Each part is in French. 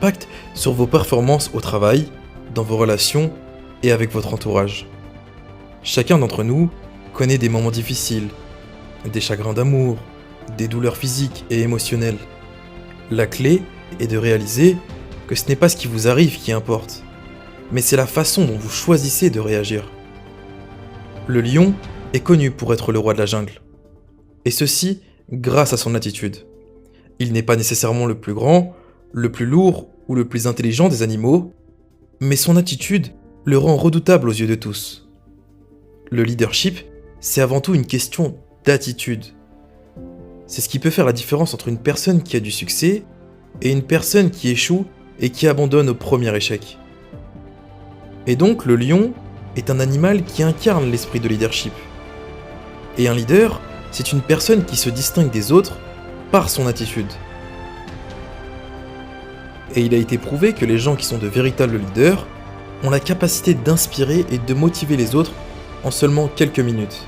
impact sur vos performances au travail, dans vos relations et avec votre entourage. Chacun d'entre nous connaît des moments difficiles, des chagrins d'amour, des douleurs physiques et émotionnelles. La clé est de réaliser que ce n'est pas ce qui vous arrive qui importe, mais c'est la façon dont vous choisissez de réagir. Le lion est connu pour être le roi de la jungle, et ceci grâce à son attitude. Il n'est pas nécessairement le plus grand, le plus lourd ou le plus intelligent des animaux, mais son attitude le rend redoutable aux yeux de tous. Le leadership, c'est avant tout une question d'attitude. C'est ce qui peut faire la différence entre une personne qui a du succès et une personne qui échoue et qui abandonne au premier échec. Et donc le lion est un animal qui incarne l'esprit de leadership. Et un leader, c'est une personne qui se distingue des autres par son attitude. Et il a été prouvé que les gens qui sont de véritables leaders ont la capacité d'inspirer et de motiver les autres en seulement quelques minutes.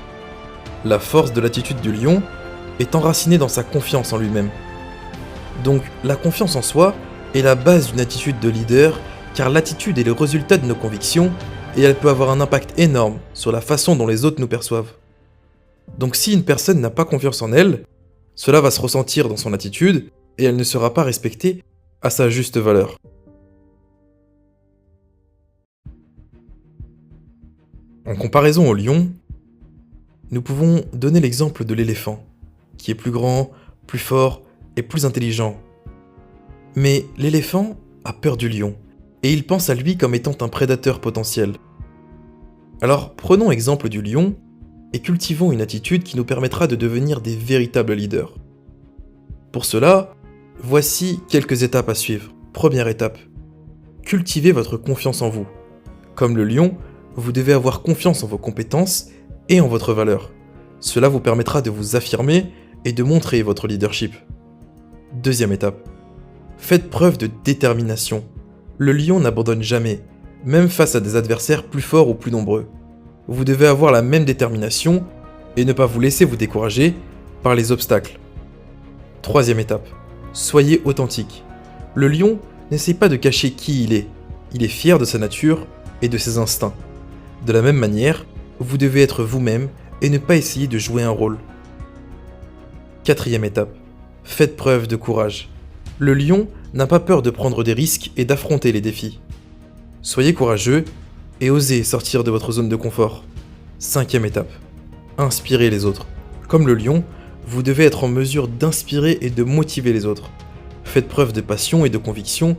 La force de l'attitude du lion est enracinée dans sa confiance en lui-même. Donc la confiance en soi est la base d'une attitude de leader, car l'attitude est le résultat de nos convictions et elle peut avoir un impact énorme sur la façon dont les autres nous perçoivent. Donc si une personne n'a pas confiance en elle, cela va se ressentir dans son attitude et elle ne sera pas respectée à sa juste valeur. En comparaison au lion, nous pouvons donner l'exemple de l'éléphant, qui est plus grand, plus fort et plus intelligent. Mais l'éléphant a peur du lion, et il pense à lui comme étant un prédateur potentiel. Alors prenons exemple du lion, et cultivons une attitude qui nous permettra de devenir des véritables leaders. Pour cela, voici quelques étapes à suivre. Première étape, cultivez votre confiance en vous. Comme le lion, vous devez avoir confiance en vos compétences et en votre valeur. Cela vous permettra de vous affirmer et de montrer votre leadership. Deuxième étape, faites preuve de détermination. Le lion n'abandonne jamais, même face à des adversaires plus forts ou plus nombreux. Vous devez avoir la même détermination et ne pas vous laisser vous décourager par les obstacles. Troisième étape, soyez authentique. Le lion n'essaie pas de cacher qui il est fier de sa nature et de ses instincts. De la même manière, vous devez être vous-même et ne pas essayer de jouer un rôle. Quatrième étape, faites preuve de courage. Le lion n'a pas peur de prendre des risques et d'affronter les défis. Soyez courageux et osez sortir de votre zone de confort. Cinquième étape, inspirez les autres. Comme le lion, vous devez être en mesure d'inspirer et de motiver les autres. Faites preuve de passion et de conviction